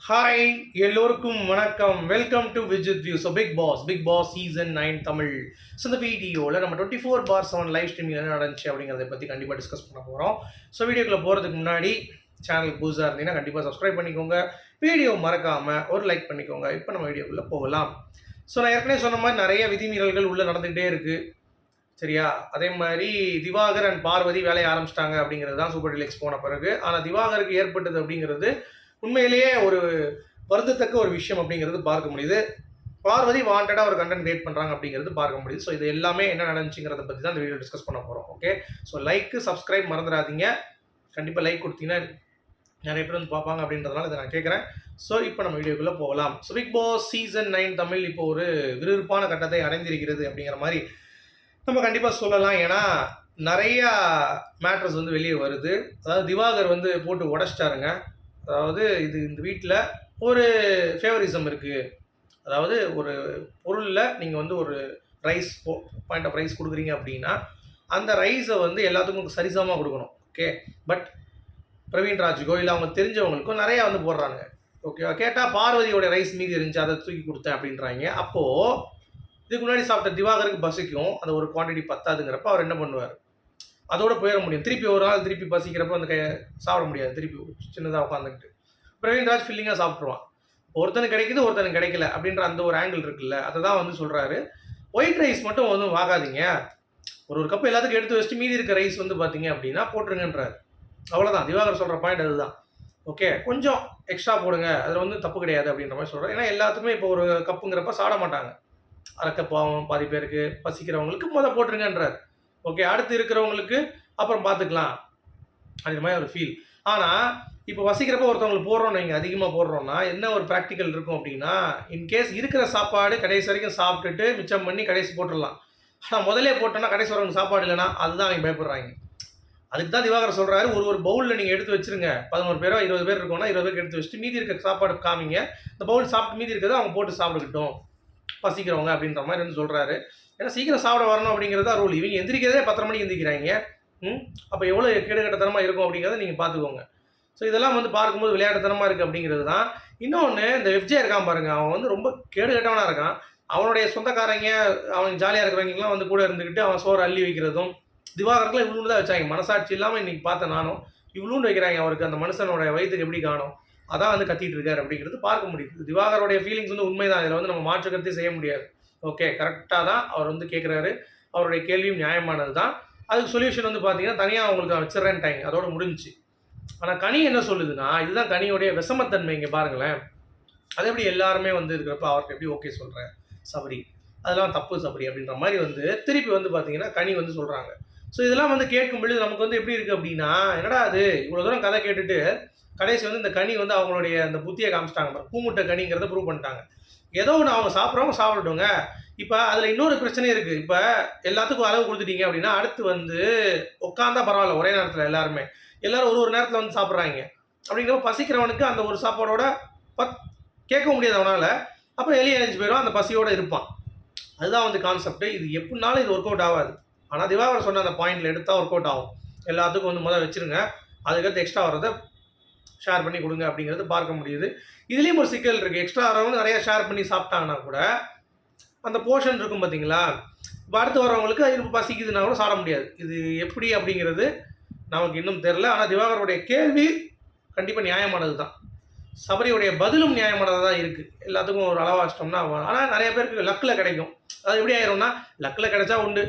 Hi எல்லோருக்கும் வணக்கம். Welcome to Vijith view. So Bigg Boss season 9 Tamil. So இந்த வீடியோவில் நம்ம 24/7 லைவ் ஸ்ட்ரீமிங் என்ன நடந்துச்சு அப்படிங்கிறத பற்றி கண்டிப்பாக டிஸ்கஸ் பண்ண போகிறோம். ஸோ வீடியோக்குள்ளே போகிறதுக்கு முன்னாடி சேனலுக்கு புதுசாக இருந்தீங்கன்னா கண்டிப்பாக சப்ஸ்கிரைப் பண்ணிக்கோங்க. வீடியோ மறக்காமல் ஒரு லைக் பண்ணிக்கோங்க. இப்போ நம்ம வீடியோக்குள்ளே போகலாம். ஸோ நான் ஏற்கனவே சொன்ன மாதிரி நிறைய விதிமீறல்கள் உள்ளே நடந்துகிட்டே இருக்குது. சரியா? அதே மாதிரி திவாகர் அண்ட் பார்வதி வேலையை ஆரம்பிச்சிட்டாங்க அப்படிங்கிறது தான் சூப்பர் டீலக்ஸ் போன பிறகு. ஆனால் திவாகருக்கு ஏற்பட்டது அப்படிங்கிறது உண்மையிலேயே ஒரு வருந்தத்தக்க ஒரு விஷயம் அப்படிங்கிறது பார்க்க முடியுது. பார்வதி வாண்டடாக ஒரு கண்டென்ட் கிரியேட் பண்ணுறாங்க அப்படிங்கிறது பார்க்க முடியுது. ஸோ இது எல்லாமே என்ன நடந்துச்சுங்கிறத பற்றி தான் இந்த வீடியோ டிஸ்கஸ் பண்ண போகிறோம். ஓகே, ஸோ லைக்கு சப்ஸ்கிரைப் மறந்துடாதீங்க. கண்டிப்பாக லைக் கொடுத்தீங்கன்னா நிறைய பேர் வந்து பார்ப்பாங்க அப்படின்றதுனால இதை நான் கேட்குறேன். ஸோ இப்போ நம்ம வீடியோக்குள்ளே போகலாம். So Bigg Boss season 9 Tamil இப்போ ஒரு விறுவிறுப்பான கட்டத்தை அடைந்திருக்கிறது அப்படிங்கிற மாதிரி நம்ம கண்டிப்பாக சொல்லலாம். ஏன்னா நிறையா மேட்ரஸ் வந்து வெளியே வருது. அதாவது திவாகர் வந்து போட்டு உடச்சிட்டாருங்க. அதாவது இந்த வீட்டில் ஒரு ஃபேவரிசம் இருக்குது. அதாவது ஒரு பொருளில் நீங்கள் வந்து ஒரு ரைஸ் பாயிண்ட் ஆஃப் ரைஸ் கொடுக்குறீங்க அப்படின்னா அந்த ரைஸை வந்து எல்லாத்துக்கும் சரிசமமாக கொடுக்கணும். ஓகே, பட் பிரவீன் ராஜுக்கோ இல்லை அவங்க தெரிஞ்சவங்களுக்கோ நிறையா வந்து போடுறாங்க. ஓகேவா? கேட்டால் பார்வதியோட ரைஸ் மீதி இருந்துச்சு, அதை தூக்கி கொடுத்தேன் அப்படின்றாங்க. அப்போது இதுக்கு முன்னாடி சாப்பிட்ட திவாகருக்கு பசிக்கும், அந்த ஒரு குவான்டிட்டி பத்தாதுங்கிறப்ப அவர் என்ன பண்ணுவார்? அதோட போயிட முடியும். திருப்பி ஒரு நாள் திருப்பி பசிக்கிறப்போ அந்த சாப்பிட முடியாது. திருப்பி சின்னதாக உட்காந்துக்கிட்டு பிரவீன்ராஜ் ஃபில்லிங்காக சாப்பிட்ருவான். ஒருத்தனுக்கு கிடைக்குது, ஒருத்தனுக்கு கிடைக்கல அப்படின்ற அந்த ஒரு ஆங்கிள் இருக்குல்ல, அதை தான் வந்து சொல்கிறாரு. ஒயிட் ரைஸ் மட்டும் வந்து வாங்காதீங்க, ஒரு கப்பு எல்லாத்துக்கும் எடுத்து வச்சுட்டு மீதி இருக்க ரைஸ் வந்து பார்த்தீங்க அப்படின்னா போட்டுருங்கன்றாரு. அவ்வளோதான் திவாகர் சொல்கிற பாயிண்ட் அதுதான். ஓகே, கொஞ்சம் எக்ஸ்ட்ரா போடுங்க, அதில் வந்து தப்பு கிடையாது அப்படின்ற மாதிரி சொல்கிறேன். ஏன்னா எல்லாத்துக்குமே இப்போ ஒரு கப்புங்கிறப்ப சாப்பிட மாட்டாங்க. அரை கப் ஆகும், பாதி பேருக்கு பசிக்கிறவங்களுக்கு போட்டுருங்கன்றார். ஓகே, அடுத்து இருக்கிறவங்களுக்கு அப்புறம் பார்த்துக்கலாம் அப்படின்ற மாதிரி ஒரு ஃபீல். ஆனால் இப்போ வசிக்கிறப்ப ஒருத்தவங்களுக்கு போடுறோம், நீங்கள் அதிகமாக போடுறோன்னா என்ன ஒரு ப்ராக்டிக்கல் இருக்கும் அப்படின்னா, இன்கேஸ் இருக்கிற சாப்பாடு கடைசி வரைக்கும் சாப்பிட்டுட்டு மிச்சம் பண்ணி கடைசி போட்டுடலாம். ஆனால் முதலே போட்டோன்னா கடைசி வரவங்க சாப்பாடு இல்லைன்னா அதுதான் அவங்க பயப்படுறாங்க. அதுக்கு தான் திவாகர் சொல்கிறாரு, ஒரு பவுலில் நீங்கள் எடுத்து வச்சுருங்க. 11 பேரோ 20 பேர் இருக்கோன்னா 20 பேருக்கு எடுத்து வச்சுட்டு மீதி இருக்க சாப்பாடு காமிங்க. இந்த பவுல் சாப்பிட்டு மீதி இருக்கிறத அவங்க போட்டு சாப்பிட்டுக்கிட்டோம் பசிக்கிறவங்க அப்படின்ற மாதிரி வந்து சொல்கிறாரு. ஏன்னா சீக்கிரம் சாப்பிட வரணும் அப்படிங்கிறதா ரூல். இவங்க எந்திரிக்கிறதே 10:30 மணிக்கு எந்திரிக்கிறாங்க. அப்போ எவ்வளோ கேடுகட்டத்தனமாக இருக்கும் அப்படிங்கிறத நீங்கள் பார்த்துக்கோங்க. ஸோ இதெல்லாம் வந்து பார்க்கும்போது விளையாட்டுத்தனமாக இருக்குது அப்படிங்கிறது தான். இன்னொன்று, இந்த எஃப்ஜே இருக்கான் பாருங்கள், அவன் வந்து ரொம்ப கேடுகட்டவனாக இருக்கான். அவனுடைய சொந்தக்காரங்க, அவன் ஜாலியாக இருக்கிறவங்கலாம் வந்து கூட இருந்துக்கிட்டு அவன் சோறு அள்ளி வைக்கிறதும், திவாகரத்தில் இவ்வளோ தான் வச்சாங்க. மனசாட்சி இல்லாமல் இன்றைக்கி பார்த்தேன் நானும். இவ்வளோன்னு வைக்கிறாங்க அவருக்கு, அந்த மனுஷனோட வயிற்றுக்கு எப்படி காணும், அதான் வந்து கத்திட்டு இருக்காரு அப்படிங்கிறது பார்க்க முடியுது. திவாகருடைய ஃபீலிங்ஸ் வந்து உண்மைதான், இதில் வந்து நம்ம மாற்றுக்கருத்தே செய்ய முடியாது. ஓகே, கரெக்டாக தான் அவர் வந்து கேட்குறாரு. அவருடைய கேள்வியும் நியாயமானது தான். அதுக்கு சொல்யூஷன் வந்து பார்த்தீங்கன்னா தனியாக அவங்களுக்கு வச்சிடறேன்ட்டாங்க, அதோட முடிஞ்சிச்சு. ஆனால் கனி என்ன சொல்லுதுன்னா, இதுதான் கனியோடைய விஷமத்தன்மை. இங்கே பாருங்களேன், அது எப்படி எல்லாருமே வந்து இருக்கிறப்ப அவருக்கு எப்படி ஓகே சொல்கிறேன் சபரி, அதெல்லாம் தப்பு சபரி அப்படின்ற மாதிரி வந்து திருப்பி வந்து பார்த்தீங்கன்னா கனி வந்து சொல்கிறாங்க. ஸோ இதெல்லாம் வந்து கேட்கும்பொழுது நமக்கு வந்து எப்படி இருக்குது அப்படின்னா, என்னடா அது இவ்வளோ தூரம் கதை கேட்டுட்டு கடைசி வந்து இந்த கனி வந்து அவங்களுடைய அந்த புத்தியை காமிச்சிட்டாங்க. பூமுட்டை கனிங்கிறத ப்ரூவ் பண்ணிட்டாங்க. ஏதோ ஒன்று அவங்க சாப்பிட்றவங்க சாப்பிட்டுங்க. இப்போ அதில் இன்னொரு பிரச்சனையும் இருக்குது. இப்போ எல்லாத்துக்கும் அளவு கொடுத்துட்டீங்க அப்படின்னா அடுத்து வந்து உட்காந்தா பரவாயில்ல, ஒரே நேரத்தில் எல்லாரும் ஒரு நேரத்தில் வந்து சாப்பிட்றாங்க. அப்படிங்கிறப்ப பசிக்கிறவனுக்கு அந்த ஒரு சாப்பாடோட கேட்க முடியாது அவனால். அப்புறம் எலி அழிஞ்சு போயிடும், அந்த பசியோடு இருப்பான். அதுதான் வந்து கான்செப்ட். இது எப்படினாலும் இது ஒர்க் அவுட் ஆகாது. ஆனால் திவாகர் சொன்ன அந்த பாயிண்டில் எடுத்தால் ஒர்க் அவுட் ஆகும். எல்லாத்துக்கும் வந்து முதல் வச்சுருங்க, அதுக்கடுத்து எக்ஸ்ட்ரா வரதை ஷேர் பண்ணி கொடுங்க அப்படிங்கிறது பார்க்க முடியுது. இதுலேயும் ஒரு சிக்கல் இருக்குது. எக்ஸ்ட்ரா வரவங்க நிறையா ஷேர் பண்ணி சாப்பிட்டாங்கன்னா கூட அந்த போர்ஷன் இருக்கும் பார்த்தீங்களா, இப்போ அடுத்து வரவங்களுக்கு அது பசிக்குதுன்னா கூட சாப்பிட முடியாது. இது எப்படி அப்படிங்கிறது நமக்கு இன்னும் தெரில. ஆனால் திவாகருடைய கேள்வி கண்டிப்பாக நியாயமானது தான். சபரியுடைய பதிலும் நியாயமானதாக தான் இருக்குது. எல்லாத்துக்கும் ஒரு அளவாக வச்சிட்டோம்னா, ஆனால் நிறைய பேருக்கு லக்கில் கிடைக்கும். அது எப்படி ஆயிரும்னா, லக்கில் கிடைச்சா உண்டு,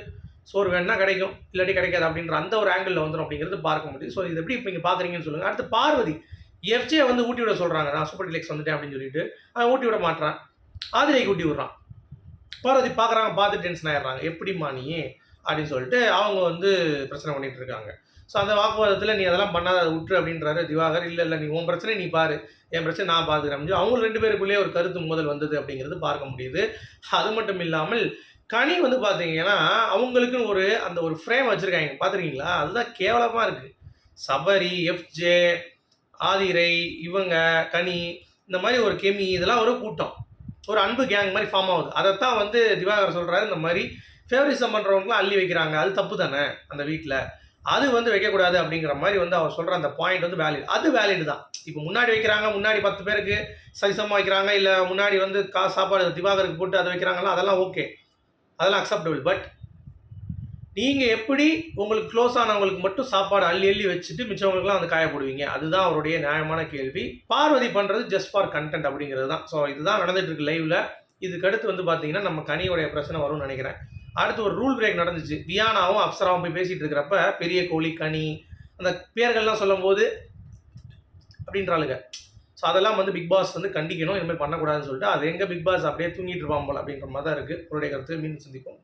சோறு வேணுன்னா கிடைக்கும், இல்லாட்டி கிடைக்காது அப்படின்ற அந்த ஒரு ஆங்கிளில் வந்துடும் அப்படிங்கிறது பார்க்க முடியும். ஸோ இது எப்படி இப்போ நீங்கள் பார்க்குறீங்கன்னு சொல்லுங்கள். அடுத்து பார்வதி எஃப்ஜே வந்து ஊட்டி விட சொல்கிறாங்க, நான் சூப்பர் டீலக்ஸ் வந்துட்டேன் அப்படின்னு சொல்லிட்டு அவன் ஊட்டி விட மாட்டான், ஆதிரைக்கு ஊட்டி விட்றான். பார்வதி பார்க்குறாங்க, பார்த்து டென்ஷன் ஆகிடுறாங்க. எப்படிமா நீ அப்படின்னு சொல்லிட்டு அவங்க வந்து பிரச்சனை பண்ணிகிட்டு இருக்காங்க. ஸோ அந்த வாக்குவாதத்தில் நீ அதெல்லாம் பண்ணாத, அதை விட்டுரு அப்படின்றாரு திவாகர். இல்லை நீ உன் பிரச்சனை நீ பாரு, என் பிரச்சனை நான் பார்த்துக்கிறேன். அவங்க 2 பேருக்குள்ளேயே ஒரு கருத்து மோதல் வந்தது அப்படிங்கிறது பார்க்க முடியுது. அது மட்டும் இல்லாமல் கனி வந்து பார்த்தீங்கன்னா அவங்களுக்குன்னு ஒரு ஃப்ரேம் வச்சுருக்காங்க, பார்த்துருக்கீங்களா? அதுதான் கேவலமாக இருக்குது. சபரி, எஃப்ஜே, ஆதிரை, இவங்க கனி, இந்த மாதிரி ஒரு கெமி, இதெல்லாம் ஒரு கூட்டம், ஒரு அன்பு கேங் மாதிரி ஃபார்ம் ஆகுது. அதைத்தான் வந்து திவாகர் சொல்கிறாரு, இந்த மாதிரி ஃபேவரிசம் பண்ணுறவங்களாம் அள்ளி வைக்கிறாங்க, அது தப்பு தானே அந்த வீட்டில். அது வந்து வைக்கக்கூடாது அப்படிங்கிற மாதிரி வந்து அவர் சொல்கிற அந்த பாயிண்ட் வந்து வேலிட். அது வேலிட் தான். இப்போ முன்னாடி வைக்கிறாங்க, முன்னாடி 10 பேருக்கு சரிசமமாக வைக்கிறாங்க, இல்லை முன்னாடி வந்து சாப்பாடு திவாகருக்கு போட்டு அதை வைக்கிறாங்களா, அதெல்லாம் ஓகே, அதெல்லாம் அக்செப்டபிள். பட் நீங்கள் எப்படி உங்களுக்கு க்ளோஸ் ஆனவங்களுக்கு மட்டும் சாப்பாடு அள்ளி அள்ளி வச்சுட்டு மிச்சவங்களுக்குலாம் வந்து காய போடுவீங்க? அதுதான் அவருடைய நியாயமான கேள்வி. பார்வதி பண்ணுறது ஜஸ்ட் ஃபார் கண்டென்ட் அப்படிங்கிறது தான். ஸோ இதுதான் நடந்துட்டு இருக்கு லைவ்ல. இதுக்கு அடுத்து வந்து பார்த்தீங்கன்னா நம்ம கனியோடைய பிரச்சனை வரும்னு நினைக்கிறேன். அடுத்து ஒரு ரூல் பிரேக் நடந்துச்சு. வியானாவும் அப்சராவும் போய் பேசிகிட்டு இருக்கிறப்ப பெரிய கோழி, கனி, அந்த பேர்கள்லாம் சொல்லும் போது அப்படின்றாளுங்க. ஸோ அதெல்லாம் வந்து பிக் பாஸ் வந்து கண்டிக்கணும், இனிமேல் பண்ணக்கூடாதுன்னு சொல்லிட்டு அது எங்கே பிக் பாஸ் அப்படியே தூங்கிட்டு இருப்பான் போல அப்படின்ற மாதிரி தான் இருக்குது. உங்களுடைய கருத்து மீண்டும் சந்திப்போம்.